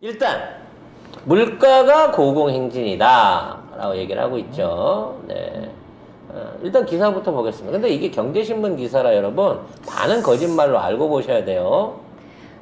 일단 물가가 고공행진이다 라고 얘기를 하고 있죠. 네. 일단 기사부터 보겠습니다. 근데 이게 경제신문 기사라 여러분 반은 거짓말로 알고 보셔야 돼요.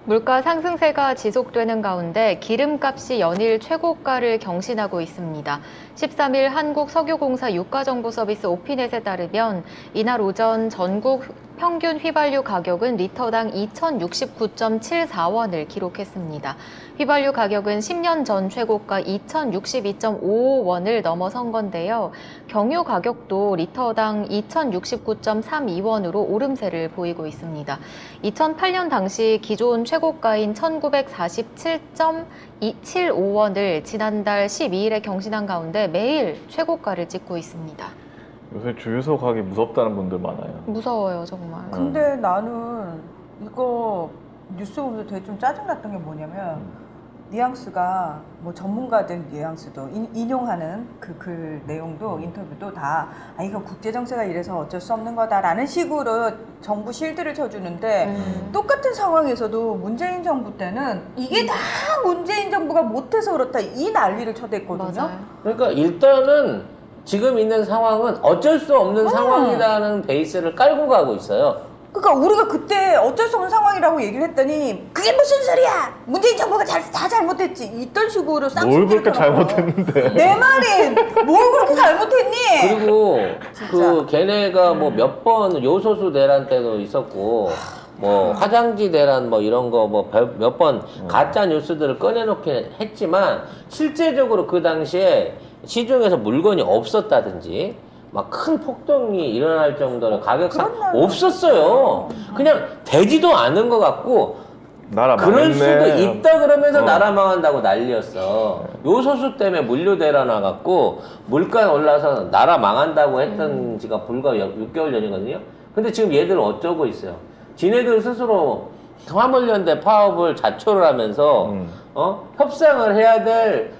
물가 상승세가 지속되는 가운데 기름값이 연일 최고가를 경신하고 있습니다. 13일 한국석유공사 유가정보서비스 오피넷에 따르면 이날 오전 전국 평균 휘발유 가격은 리터당 2,069.74원을 기록했습니다. 휘발유 가격은 10년 전 최고가 2,062.55원을 넘어선 건데요. 경유 가격도 리터당 2,069.32원으로 오름세를 보이고 있습니다. 2008년 당시 기존 최고가인 1,947.75원을 지난달 12일에 경신한 가운데 매일 최고가를 찍고 있습니다. 요새 주유소 가기 무섭다는 분들 많아요. 무서워요, 정말. 근데 나는 이거 뉴스 보면서 되게 좀 짜증났던 게 뭐냐면 뉘앙스가 뭐 전문가들 뉘앙스도 인용하는 그 글 내용도 인터뷰도 다 이거 국제정세가 이래서 어쩔 수 없는 거다라는 식으로 정부 실드를 쳐주는데 똑같은 상황에서도 문재인 정부 때는 이게 다 문재인 정부가 못해서 그렇다 이 난리를 쳐댔거든요. 맞아요. 그러니까 일단은 지금 있는 상황은 어쩔 수 없는 상황이라는 베이스를 깔고 가고 있어요. 그러니까 우리가 그때 어쩔 수 없는 상황이라고 얘기를 했더니 그게 무슨 소리야! 문재인 정부가 다 잘못했지. 이런 식으로 뭘 그렇게 쌍수를 잘못했는데? 내 말이 뭘 그렇게 잘못했니? 그리고 진짜. 그 걔네가 뭐 몇 번 요소수 대란 때도 있었고 뭐 화장지 대란 뭐 이런 거 뭐 몇 번 가짜 뉴스들을 꺼내놓긴 했지만 실제적으로 그 당시에 시중에서 물건이 없었다든지 막 큰 폭동이 일어날 정도로 가격 상 없었어요. 그냥 되지도 않은 것 같고 나라 그럴 망했네. 수도 있다 그러면서 나라 망한다고 난리였어. 요소수 때문에 물류 대란 와갖고 물가 올라서 나라 망한다고 했던 지가 불과 6개월 전이거든요. 근데 지금 얘들 어쩌고 있어요. 지네들 스스로 화물연대 파업을 자초를 하면서 협상을 해야 될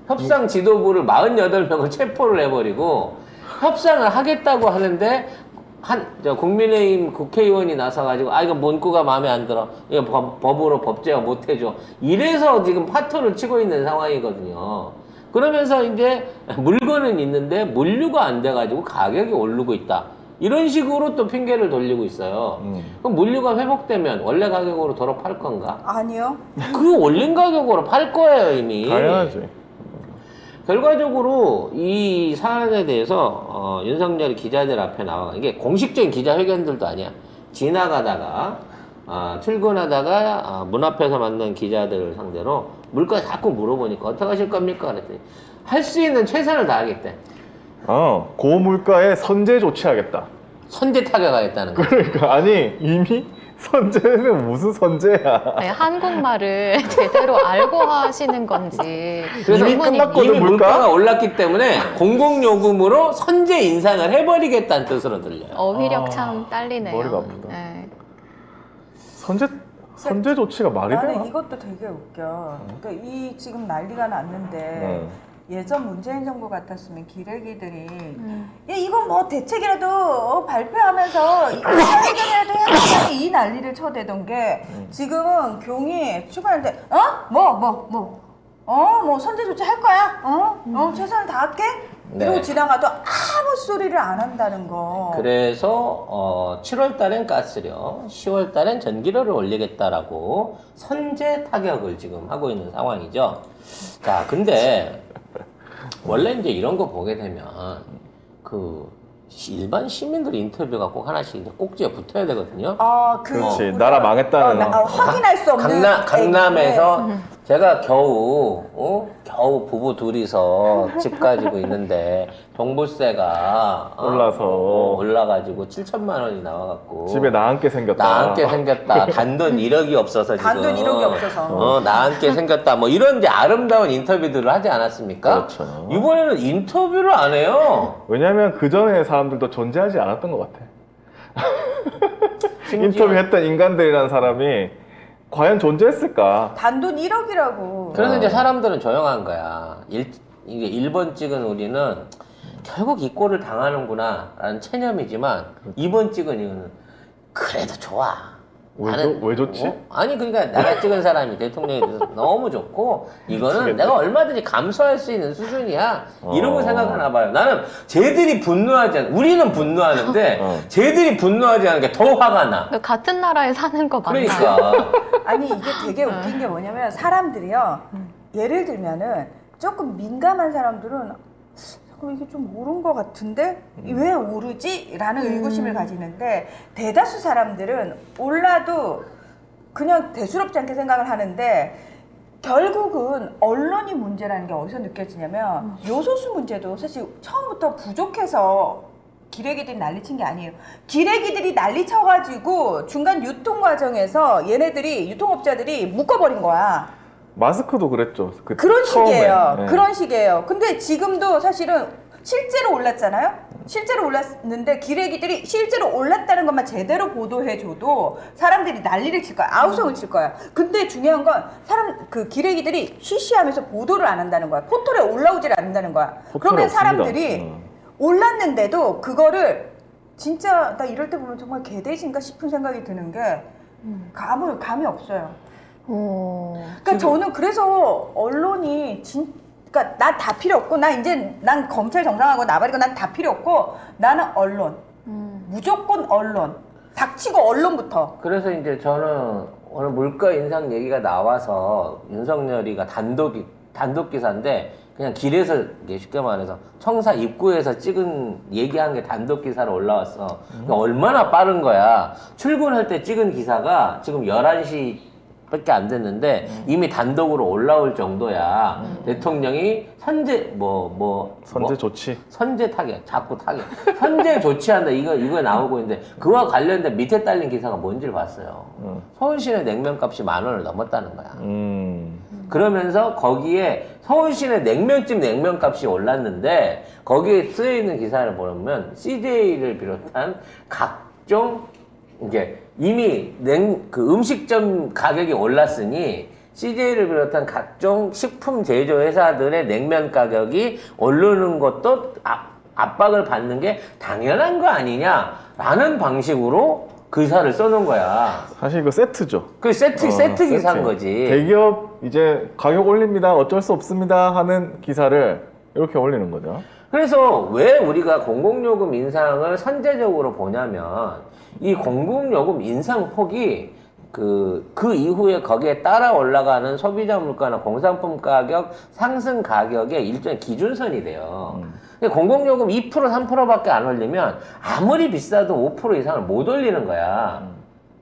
협상 지도부를 48명을 체포를 해버리고 협상을 하겠다고 하는데 국민의힘 국회의원이 나서가지고 이거 문구가 마음에 안 들어. 이거 법으로 법제화 못 해줘. 이래서 지금 파토를 치고 있는 상황이거든요. 그러면서 이제 물건은 있는데 물류가 안 돼가지고 가격이 오르고 있다. 이런 식으로 또 핑계를 돌리고 있어요. 그럼 물류가 회복되면 원래 가격으로 돌아 팔 건가? 아니요. 그 올린 가격으로 팔 거예요, 이미. 당연하지. 결과적으로 이 사안에 대해서 윤석열이 기자들 앞에 나와 이게 공식적인 기자회견들도 아니야. 지나가다가 출근하다가 문 앞에서 만난 기자들을 상대로 물가 자꾸 물어보니까 어떻게 하실 겁니까? 그랬더니 할 수 있는 최선을 다하겠대. 고물가에 선제 조치하겠다. 선제 타격하겠다는 거. 그러니까 아니 이미 선제는 무슨 선제야? 아니, 한국말을 제대로 알고 하시는 건지. 그래서 이미 질문이 끝났거든. 이미 물가? 물가가 올랐기 때문에 공공요금으로 선제 인상을 해버리겠다는 뜻으로 들려요. 어휘력 참 딸리네요. 머리가 아프다. 네. 선제 조치가 말이 나는 되나? 이것도 되게 웃겨. 그러니까 이 지금 난리가 났는데 예전 문재인 정부 같았으면 기레기들이 야 이건 뭐 대책이라도 발표하면서 해결이라도 해야 된다는 이 난리를 쳐대던 게 지금은 경이 추가하는데 뭐 선제 조치 할 거야? 최선을 다할게? 이러고 네. 지나가도 아무 소리를 안 한다는 거. 그래서 7월 달엔 가스료, 10월 달엔 전기료를 올리겠다라고 선제 타격을 지금 하고 있는 상황이죠. 자, 근데 원래 이제 이런 거 보게 되면 일반 시민들 인터뷰가 꼭 하나씩 이제 꼭지에 붙어야 되거든요. 그렇지. 우리가 나라 망했다는 확인할 수 없는 강남에서 제가 겨우 부부 둘이서 집 가지고 있는데 종부세가 올라가지고 7천만 원이 나와갖고 집에 나앉게 생겼다. 나앉게 생겼다. 단돈 1억이 없어서 지금 단돈 1억이 없어서. 나앉게 생겼다. 뭐 이런 이제 아름다운 인터뷰들을 하지 않았습니까? 그렇죠. 이번에는 인터뷰를 안 해요. 왜냐면 그 전에 사람들도 존재하지 않았던 것 같아. 심지어 인터뷰했던 인간들이라는 사람이 과연 존재했을까? 단돈 1억이라고. 그래서 이제 사람들은 조용한 거야. 이게 1번 찍은 우리는 결국 이 꼴을 당하는구나 라는 체념이지만 2번 찍은 이유는 그래도 좋아. 왜 좋지? 아니 그러니까 내가 찍은 사람이 대통령이 돼서 너무 좋고 이거는 미치겠네. 내가 얼마든지 감수할 수 있는 수준이야 이러고 생각하나 봐요. 나는 쟤들이 분노하지 않아. 우리는 분노하는데 쟤들이 분노하지 않은 게 더 화가 나. 같은 나라에 사는 거 맞나요? 그러니까 아니 이게 되게 웃긴 게 뭐냐면 사람들이요. 예를 들면은 조금 민감한 사람들은 잠깐 이게 좀 오른 것 같은데 왜 오르지? 라는 의구심을 가지는데 대다수 사람들은 올라도 그냥 대수롭지 않게 생각을 하는데 결국은 언론이 문제라는 게 어디서 느껴지냐면 요소수 문제도 사실 처음부터 부족해서 기레기들이 난리친 게 아니에요. 기레기들이 난리쳐가지고 중간 유통 과정에서 얘네들이 유통업자들이 묶어버린 거야. 마스크도 그랬죠. 그런 처음에. 식이에요. 네. 그런 식이에요. 근데 지금도 사실은 실제로 올랐잖아요. 실제로 올랐는데 기레기들이 실제로 올랐다는 것만 제대로 보도해줘도 사람들이 난리를 칠 거야. 아우성을 칠 거야. 근데 중요한 건 그 기레기들이 쉬쉬하면서 보도를 안 한다는 거야. 포털에 올라오질 않는다는 거야. 포털에 그러면 없습니다. 사람들이 올랐는데도 그거를 진짜 나 이럴 때 보면 정말 개돼지인가 싶은 생각이 드는 게 감이 없어요. 그러니까 저는 그래서 언론이 그러니까 난 다 필요 없고 난 검찰 정상하고 나발이고 난 다 필요 없고 나는 언론 무조건 언론 닥치고 언론부터. 그래서 이제 저는 오늘 물가 인상 얘기가 나와서 윤석열이가 단독 기사인데 그냥 길에서 이게 쉽게 말해서 청사 입구에서 얘기한 게 단독 기사로 올라왔어. 그러니까 얼마나 빠른 거야. 출근할 때 찍은 기사가 지금 11시 밖에 안 됐는데 이미 단독으로 올라올 정도야. 대통령이 선제 조치. 선제 타격, 자꾸 타격. 선제 조치한다. 이거 나오고 있는데 그와 관련된 밑에 딸린 기사가 뭔지를 봤어요. 서울시내 냉면값이 10,000원을 넘었다는 거야. 그러면서 거기에 서울시내 냉면집 냉면값이 올랐는데 거기에 쓰여 있는 기사를 보면 CJ를 비롯한 각종 이게 이미 그 음식점 가격이 올랐으니 CJ를 비롯한 각종 식품 제조 회사들의 냉면 가격이 오르는 것도 압박을 받는 게 당연한 거 아니냐라는 방식으로 기사를 써놓은 거야. 사실 이거 세트죠. 그 세트 기사인 거지. 대기업 이제 가격 올립니다. 어쩔 수 없습니다. 하는 기사를 이렇게 올리는 거죠. 그래서 왜 우리가 공공요금 인상을 선제적으로 보냐면 이 공공요금 인상 폭이 그 이후에 거기에 따라 올라가는 소비자 물가나 공산품 가격 상승 가격의 일종의 기준선이 돼요. 근데 공공요금 2% 3%밖에 안 올리면 아무리 비싸도 5% 이상을 못 올리는 거야.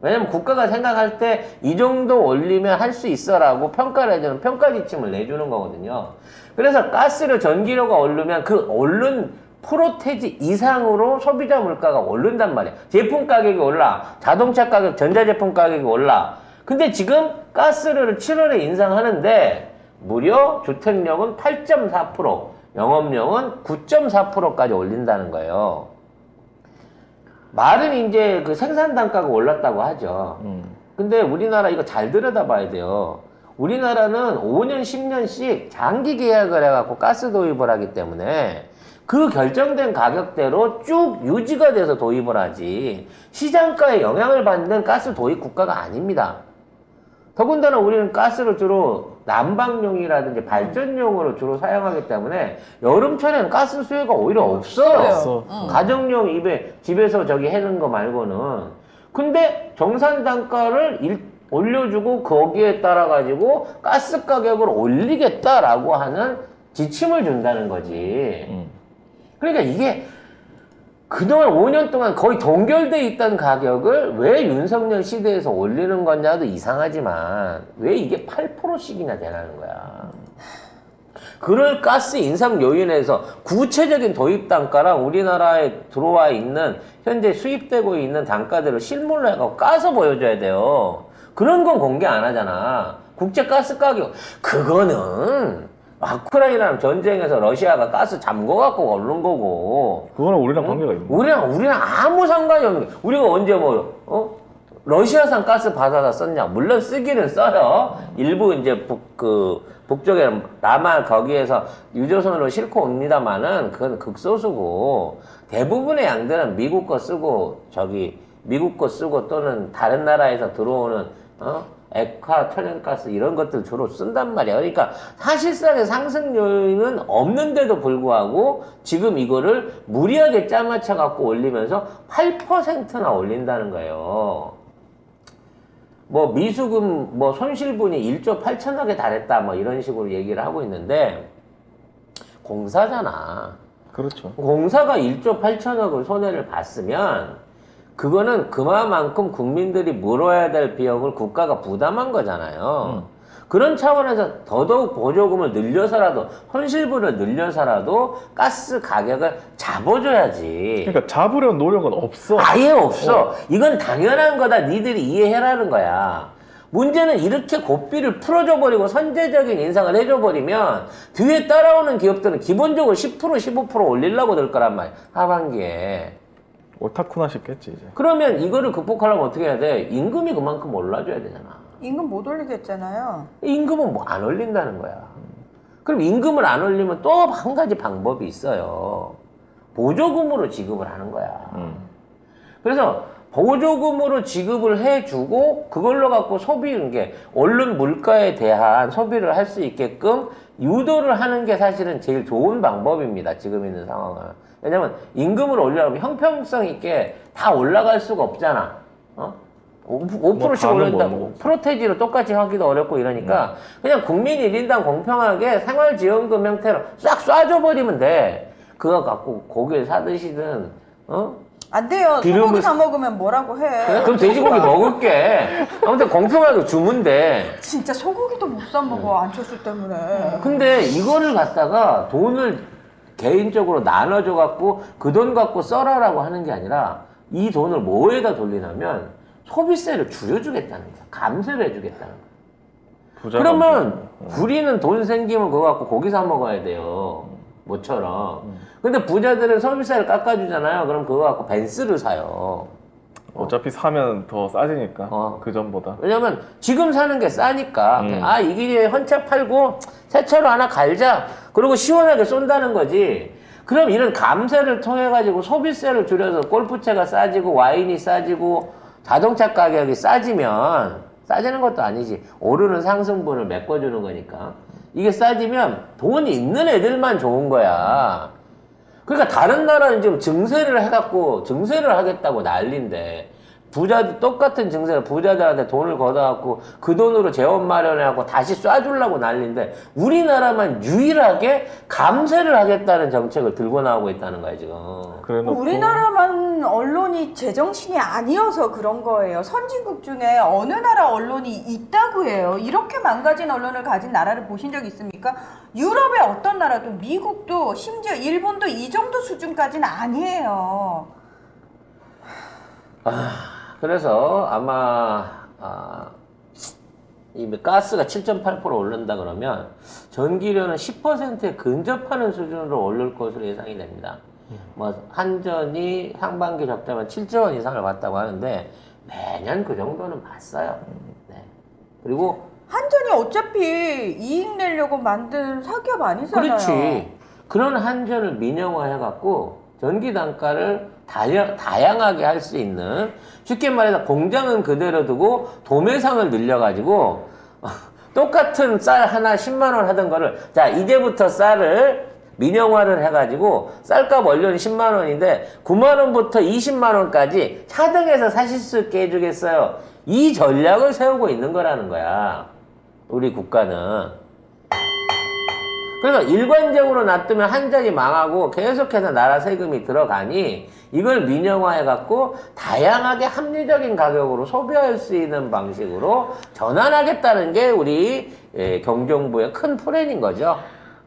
왜냐면 국가가 생각할 때 이 정도 올리면 할 수 있어라고 평가를 해주는 평가 지침을 내주는 거거든요. 그래서 가스료, 전기료가 오르면 그 오른 프로테지 이상으로 소비자 물가가 오른단 말이야. 제품 가격이 올라, 자동차 가격, 전자제품 가격이 올라. 근데 지금 가스료를 7월에 인상하는데 무려 주택력은 8.4%, 영업용은 9.4%까지 올린다는 거예요. 말은 이제 그 생산 단가가 올랐다고 하죠. 근데 우리나라 이거 잘 들여다봐야 돼요. 우리나라는 5년, 10년씩 장기 계약을 해갖고 가스 도입을 하기 때문에 그 결정된 가격대로 쭉 유지가 돼서 도입을 하지 시장가에 영향을 받는 가스 도입 국가가 아닙니다. 더군다나 우리는 가스를 주로 난방용이라든지 발전용으로 주로 사용하기 때문에 여름철에는 가스 수요가 오히려 없어요. 가정용 집에서 해는 거 말고는. 근데 정산 단가를 올려주고 거기에 따라 가지고 가스 가격을 올리겠다라고 하는 지침을 준다는 거지. 그러니까 이게 그동안 5년 동안 거의 동결돼 있던 가격을 왜 윤석열 시대에서 올리는 거냐도 이상하지만 왜 이게 8%씩이나 되라는 거야. 그럴 가스 인상 요인에서 구체적인 도입 단가랑 우리나라에 들어와 있는 현재 수입되고 있는 단가들을 실물로 해갖고 까서 보여줘야 돼요. 그런 건 공개 안 하잖아. 국제 가스 가격 그거는 우크라이나랑 전쟁에서 러시아가 가스 잠궈갖고 오른 거고. 그거는 우리랑 관계가 있는 거야. 우리랑 아무 상관이 없는 거야. 우리가 언제 러시아산 가스 받아다 썼냐? 물론 쓰기는 써요. 일부 이제 북쪽에 남한 거기에서 유조선으로 싣고 옵니다만은 그건 극소수고 대부분의 양들은 미국 거 쓰고 미국 거 쓰고 또는 다른 나라에서 들어오는 액화, 천연가스 이런 것들 주로 쓴단 말이야. 그러니까 사실상의 상승 요인은 없는데도 불구하고 지금 이거를 무리하게 짜맞춰 갖고 올리면서 8%나 올린다는 거예요. 뭐 미수금 뭐 손실분이 1조 8천억에 달했다 뭐 이런 식으로 얘기를 하고 있는데 공사잖아. 그렇죠. 공사가 1조 8천억을 손해를 봤으면 그거는 그만큼 국민들이 물어야 될 비용을 국가가 부담한 거잖아요. 그런 차원에서 더더욱 보조금을 늘려서라도 손실분을 늘려서라도 가스 가격을 잡아줘야지. 그러니까 잡으려는 노력은 없어. 아예 없어. 이건 당연한 거다. 니들이 이해해라는 거야. 문제는 이렇게 고삐를 풀어줘 버리고 선제적인 인상을 해줘 버리면 뒤에 따라오는 기업들은 기본적으로 10% 15% 올리려고 들 거란 말이야. 하반기에. 오타쿠나 싶겠지 이제. 그러면 이거를 극복하려면 어떻게 해야 돼? 임금이 그만큼 올라줘야 되잖아. 임금 못 올리겠잖아요. 임금은 뭐 안 올린다는 거야. 그럼 임금을 안 올리면 또 한 가지 방법이 있어요. 보조금으로 지급을 하는 거야. 그래서 보조금으로 지급을 해주고 그걸로 갖고 게 오른 물가에 대한 소비를 할 수 있게끔 유도를 하는 게 사실은 제일 좋은 방법입니다. 지금 있는 상황은. 왜냐면 임금을 올리려면 형평성 있게 다 올라갈 수가 없잖아. 5%씩 올린다고 프로테지로 똑같이 하기도 어렵고 이러니까 그냥 국민 1인당 공평하게 생활지원금 형태로 싹 쏴줘버리면 돼. 그거 갖고 고기를 사드시든 안 돼요. 기름을 소고기 사 먹으면 뭐라고 해. 그래? 그럼 돼지고기 먹을게. 아무튼 공평하게 주면 돼. 진짜 소고기도 못 사 먹어. 안철수 때문에. 근데 이거를 갖다가 돈을 개인적으로 나눠줘 갖고 그 돈 갖고 써라라고 하는 게 아니라 이 돈을 뭐에다 돌리냐면 소비세를 줄여주겠다는 거야. 감세를 해주겠다는 거야. 그러면 우리는 돈 생기면 그거 갖고 고기 사 먹어야 돼요. 뭐처럼. 근데 부자들은 소비세를 깎아주잖아요. 그럼 그거 갖고 벤츠를 사요. 어차피 사면 더 싸지니까 그 전보다. 왜냐면 지금 사는 게 싸니까 이 길에 헌차 팔고 새 차로 하나 갈자 그리고 시원하게 쏜다는 거지. 그럼 이런 감세를 통해 가지고 소비세를 줄여서 골프채가 싸지고 와인이 싸지고 자동차 가격이 싸지면 싸지는 것도 아니지. 오르는 상승분을 메꿔주는 거니까. 이게 싸지면 돈이 있는 애들만 좋은 거야. 그러니까 다른 나라는 지금 증세를 해갖고 증세를 하겠다고 난리인데 부자들 똑같은 증세를 부자들한테 돈을 걷어갖고 그 돈으로 재원 마련해갖고 다시 쏴주려고 난리인데 우리나라만 유일하게 감세를 하겠다는 정책을 들고 나오고 있다는 거야 지금. 그래놓고 우리나라만 언론이 제정신이 아니어서 그런 거예요. 선진국 중에 어느 나라 언론이 있다고 해요. 이렇게 망가진 언론을 가진 나라를 보신 적 있습니까? 유럽의 어떤 나라도 미국도 심지어 일본도 이 정도 수준까지는 아니에요. 그래서 아마 이 가스가 7.8% 오른다 그러면 전기료는 10%에 근접하는 수준으로 오를 것으로 예상이 됩니다. 뭐 한전이 상반기 적자면 7조 원 이상을 봤다고 하는데 매년 그 정도는 봤어요. 네. 그리고 한전이 어차피 이익 내려고 만든 사기업 아니잖아요. 그렇지. 그런 한전을 민영화해갖고 전기 단가를 다양하게 할 수 있는 쉽게 말해서 공장은 그대로 두고 도매상을 늘려가지고 똑같은 쌀 하나 10만 원 하던 거를 자 이제부터 쌀을 민영화를 해가지고 쌀값 원료는 10만 원인데 9만 원부터 20만 원까지 차등해서 사실 수 있게 해주겠어요. 이 전략을 세우고 있는 거라는 거야. 우리 국가는. 그래서 일관적으로 놔두면 한전이 망하고 계속해서 나라 세금이 들어가니 이걸 민영화해갖고 다양하게 합리적인 가격으로 소비할 수 있는 방식으로 전환하겠다는 게 우리 경정부의 큰 플랜인 거죠.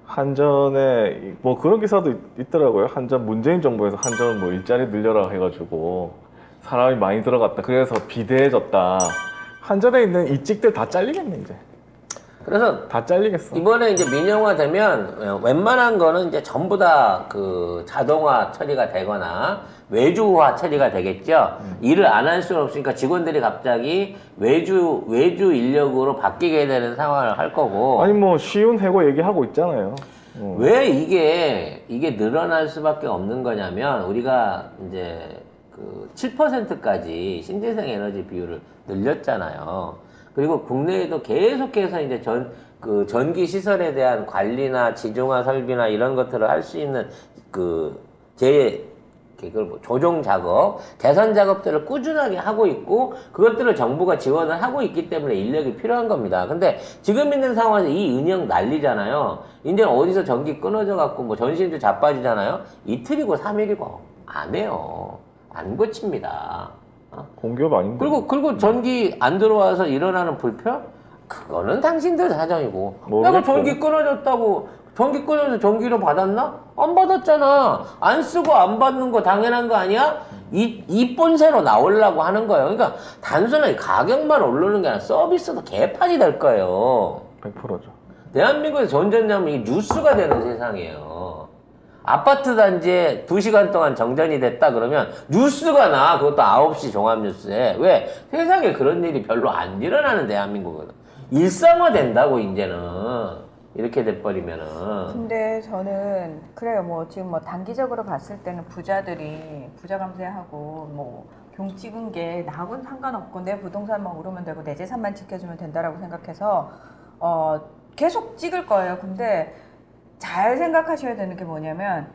한전에 뭐 그런 기사도 있더라고요. 한전 문재인 정부에서 한전 뭐 일자리 늘려라 해가지고 사람이 많이 들어갔다. 그래서 비대해졌다. 한전에 있는 이직들 다 잘리겠네 이제. 그래서 다 잘리겠어. 이번에 이제 민영화 되면 웬만한 거는 이제 전부 다 그 자동화 처리가 되거나 외주화 처리가 되겠죠. 일을 안 할 수는 없으니까 직원들이 갑자기 외주 인력으로 바뀌게 되는 상황을 할 거고. 아니 뭐 쉬운 해고 얘기하고 있잖아요. 왜 이게 늘어날 수밖에 없는 거냐면 우리가 이제 그 7%까지 신재생 에너지 비율을 늘렸잖아요. 그리고 국내에도 계속해서 이제 그 전기 시설에 대한 관리나 지중화 설비나 이런 것들을 할 수 있는 그걸 뭐 조정 작업, 개선 작업들을 꾸준하게 하고 있고 그것들을 정부가 지원을 하고 있기 때문에 인력이 필요한 겁니다. 근데 지금 있는 상황에서 이 은영 난리잖아요. 이제 어디서 전기 끊어져 갖고 뭐 전신도 자빠지잖아요. 이틀이고 3일이고 안 해요. 안 고칩니다. 공기업 아닌데. 그리고 전기 안 들어와서 일어나는 불편? 그거는 당신들 사정이고. 모르겠고. 내가 전기 끊어졌다고 전기 끊어서 전기료 받았나? 안 받았잖아. 안 쓰고 안 받는 거 당연한 거 아니야? 이 본세로 나오려고 하는 거예요. 그러니까 단순하게 가격만 오르는 게 아니라 서비스도 개판이 될 거예요. 100%죠. 대한민국에서 전전자면 이게 뉴스가 되는 세상이에요. 아파트 단지에 2시간 동안 정전이 됐다 그러면 뉴스가 나. 그것도 9시 종합뉴스에. 왜? 세상에 그런 일이 별로 안 일어나는 대한민국은. 일상화 된다고 이제는. 이렇게 돼버리면은. 근데 저는 그래요. 뭐 지금 뭐 단기적으로 봤을 때는 부자들이 부자 감세하고 뭐 경 찍은 게 나하고는 상관없고 내 부동산만 오르면 되고 내 재산만 지켜주면 된다라고 생각해서 계속 찍을 거예요. 근데 잘 생각하셔야 되는 게 뭐냐면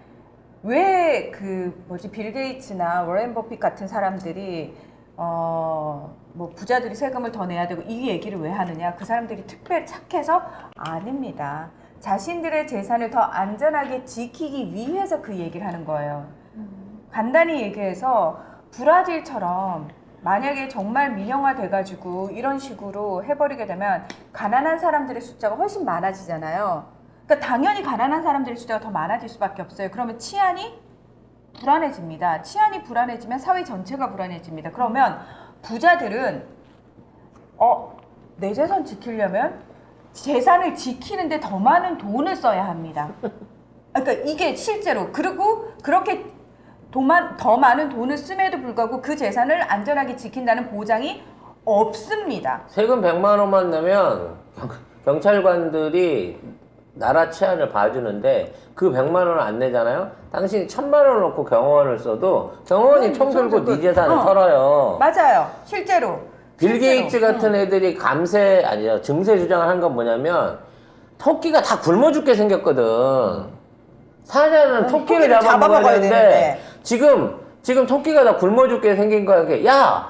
왜 빌 게이츠나 워렌 버핏 같은 사람들이 뭐 부자들이 세금을 더 내야 되고 이 얘기를 왜 하느냐? 그 사람들이 특별히 착해서 아닙니다. 자신들의 재산을 더 안전하게 지키기 위해서 그 얘기를 하는 거예요. 간단히 얘기해서 브라질처럼 만약에 정말 민영화 돼가지고 이런 식으로 해버리게 되면 가난한 사람들의 숫자가 훨씬 많아지잖아요. 그러니까 당연히 가난한 사람들의 숫자가 더 많아질 수밖에 없어요. 그러면 치안이 불안해집니다. 치안이 불안해지면 사회 전체가 불안해집니다. 그러면 부자들은 내 재산 지키려면 재산을 지키는데 더 많은 돈을 써야 합니다. 그러니까 이게 실제로 그리고 그렇게 더 많은 돈을 씀에도 불구하고 그 재산을 안전하게 지킨다는 보장이 없습니다. 세금 100만 원만 내면 경찰관들이 나라 치안을 봐주는데 그 100만 원을 안 내잖아요? 당신이 1000만 원을 놓고 경호원을 써도 경호원이 총 들고 네 재산을 털어요. 맞아요. 실제로. 빌 게이츠 같은 애들이 증세 주장을 한 건 뭐냐면 토끼가 다 굶어 죽게 생겼거든. 사자는 토끼를 잡아먹어야 되는데 지금 토끼가 다 굶어 죽게 생긴 거야. 야,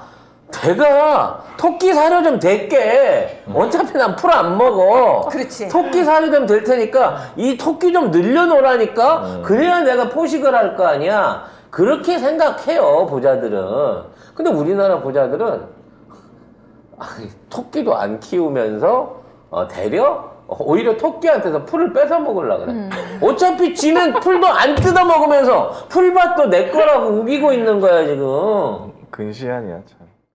내가 토끼 사료 좀 될게. 어차피 난 풀 안 먹어. 그렇지. 토끼 사료 좀 될 테니까 이 토끼 좀 늘려놓으라니까. 그래야 내가 포식을 할 거 아니야. 그렇게 생각해요, 부자들은. 근데 우리나라 부자들은 토끼도 안 키우면서 오히려 토끼한테서 풀을 뺏어 먹으려고 그래. 어차피 지는 풀도 안 뜯어 먹으면서 풀밭도 내 거라고 우기고 있는 거야 지금. 근시안이야 참.